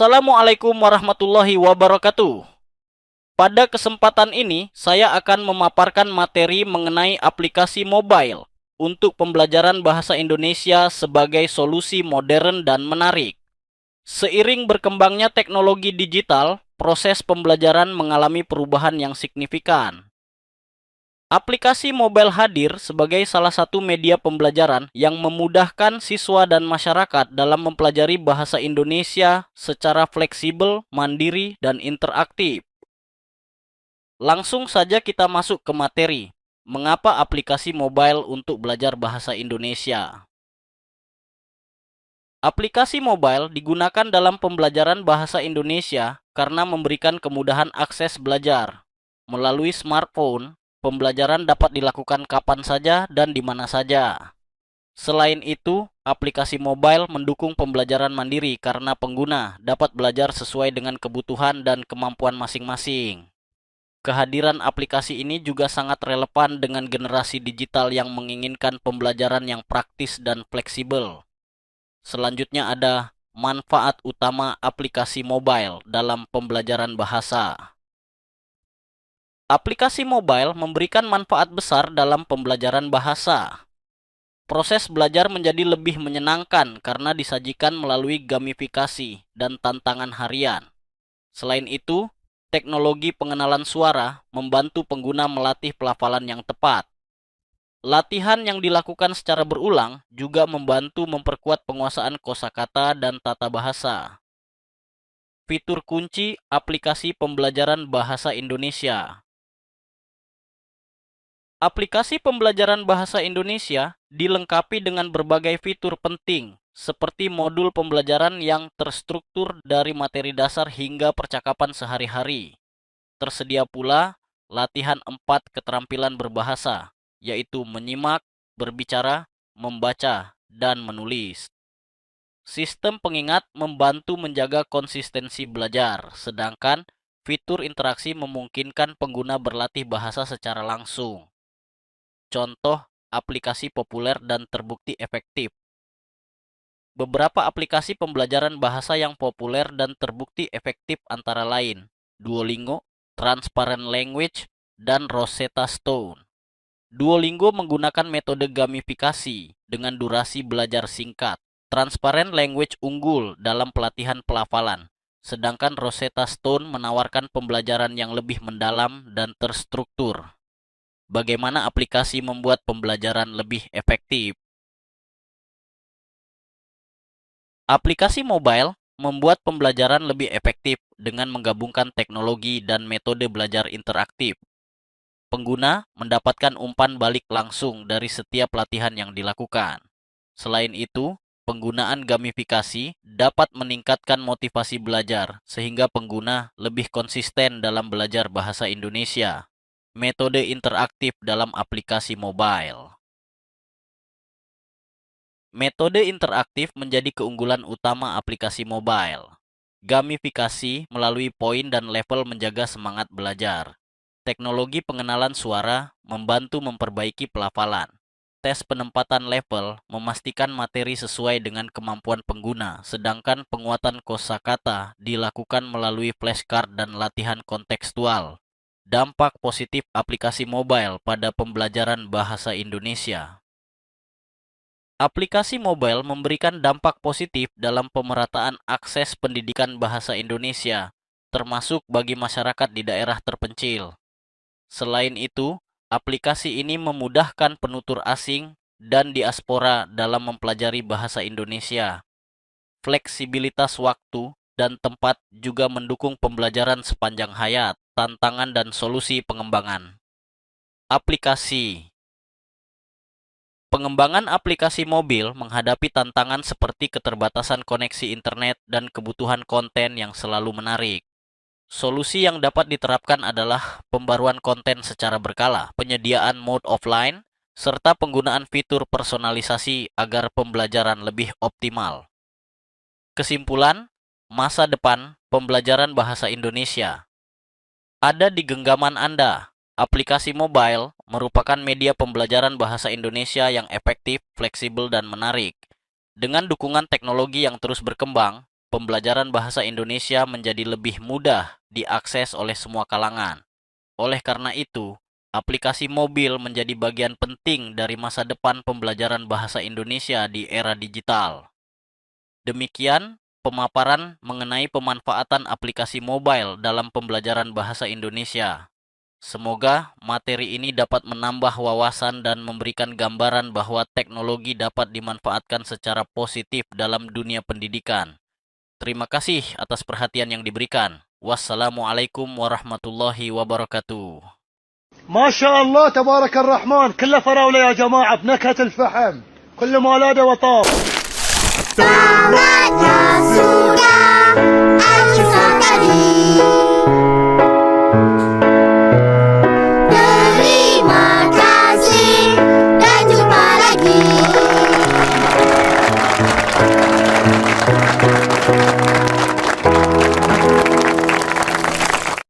Assalamualaikum warahmatullahi wabarakatuh. Pada kesempatan ini, saya akan memaparkan materi mengenai aplikasi mobile untuk pembelajaran bahasa Indonesia sebagai solusi modern dan menarik. Seiring berkembangnya teknologi digital, proses pembelajaran mengalami perubahan yang signifikan. Aplikasi mobile hadir sebagai salah satu media pembelajaran yang memudahkan siswa dan masyarakat dalam mempelajari bahasa Indonesia secara fleksibel, mandiri, dan interaktif. Langsung saja kita masuk ke materi. Mengapa aplikasi mobile untuk belajar bahasa Indonesia? Aplikasi mobile digunakan dalam pembelajaran bahasa Indonesia karena memberikan kemudahan akses belajar. Melalui smartphone, pembelajaran dapat dilakukan kapan saja dan di mana saja. Selain itu, aplikasi mobile mendukung pembelajaran mandiri karena pengguna dapat belajar sesuai dengan kebutuhan dan kemampuan masing-masing. Kehadiran aplikasi ini juga sangat relevan dengan generasi digital yang menginginkan pembelajaran yang praktis dan fleksibel. Selanjutnya ada manfaat utama aplikasi mobile dalam pembelajaran bahasa. Aplikasi mobile memberikan manfaat besar dalam pembelajaran bahasa. Proses belajar menjadi lebih menyenangkan karena disajikan melalui gamifikasi dan tantangan harian. Selain itu, teknologi pengenalan suara membantu pengguna melatih pelafalan yang tepat. Latihan yang dilakukan secara berulang juga membantu memperkuat penguasaan kosakata dan tata bahasa. Fitur kunci aplikasi pembelajaran bahasa Indonesia. Aplikasi pembelajaran bahasa Indonesia dilengkapi dengan berbagai fitur penting, seperti modul pembelajaran yang terstruktur dari materi dasar hingga percakapan sehari-hari. Tersedia pula latihan 4 keterampilan berbahasa, yaitu menyimak, berbicara, membaca, dan menulis. Sistem pengingat membantu menjaga konsistensi belajar, sedangkan fitur interaksi memungkinkan pengguna berlatih bahasa secara langsung. Contoh aplikasi populer dan terbukti efektif. Beberapa aplikasi pembelajaran bahasa yang populer dan terbukti efektif antara lain Duolingo, Transparent Language, dan Rosetta Stone. Duolingo menggunakan metode gamifikasi dengan durasi belajar singkat. Transparent Language unggul dalam pelatihan pelafalan, sedangkan Rosetta Stone menawarkan pembelajaran yang lebih mendalam dan terstruktur. Bagaimana aplikasi membuat pembelajaran lebih efektif? Aplikasi mobile membuat pembelajaran lebih efektif dengan menggabungkan teknologi dan metode belajar interaktif. Pengguna mendapatkan umpan balik langsung dari setiap latihan yang dilakukan. Selain itu, penggunaan gamifikasi dapat meningkatkan motivasi belajar sehingga pengguna lebih konsisten dalam belajar bahasa Indonesia. Metode interaktif dalam aplikasi mobile. Metode interaktif menjadi keunggulan utama aplikasi mobile. Gamifikasi melalui poin dan level menjaga semangat belajar. Teknologi pengenalan suara membantu memperbaiki pelafalan. Tes penempatan level memastikan materi sesuai dengan kemampuan pengguna, sedangkan penguatan kosakata dilakukan melalui flashcard dan latihan kontekstual. Dampak positif aplikasi mobile pada pembelajaran bahasa Indonesia. Aplikasi mobile memberikan dampak positif dalam pemerataan akses pendidikan bahasa Indonesia, termasuk bagi masyarakat di daerah terpencil. Selain itu, aplikasi ini memudahkan penutur asing dan diaspora dalam mempelajari bahasa Indonesia. Fleksibilitas waktu dan tempat juga mendukung pembelajaran sepanjang hayat, tantangan dan solusi pengembangan. Aplikasi. Pengembangan aplikasi mobil menghadapi tantangan seperti keterbatasan koneksi internet dan kebutuhan konten yang selalu menarik. Solusi yang dapat diterapkan adalah pembaruan konten secara berkala, penyediaan mode offline, serta penggunaan fitur personalisasi agar pembelajaran lebih optimal. Kesimpulan, masa depan pembelajaran bahasa Indonesia ada di genggaman Anda. Aplikasi mobile merupakan media pembelajaran bahasa Indonesia yang efektif, fleksibel, dan menarik. Dengan dukungan teknologi yang terus berkembang, pembelajaran bahasa Indonesia menjadi lebih mudah diakses oleh semua kalangan. Oleh karena itu, aplikasi mobil menjadi bagian penting dari masa depan pembelajaran bahasa Indonesia di era digital. Demikian pemaparan mengenai pemanfaatan aplikasi mobile dalam pembelajaran bahasa Indonesia. Semoga materi ini dapat menambah wawasan dan memberikan gambaran bahwa teknologi dapat dimanfaatkan secara positif dalam dunia pendidikan. Terima kasih atas perhatian yang diberikan. Wassalamualaikum warahmatullahi wabarakatuh. ما شاء الله تبارك الرحمن كله فراولة يا جماعة بنكهة الفحم كل ما لاده وطاب. Tamatnya sudah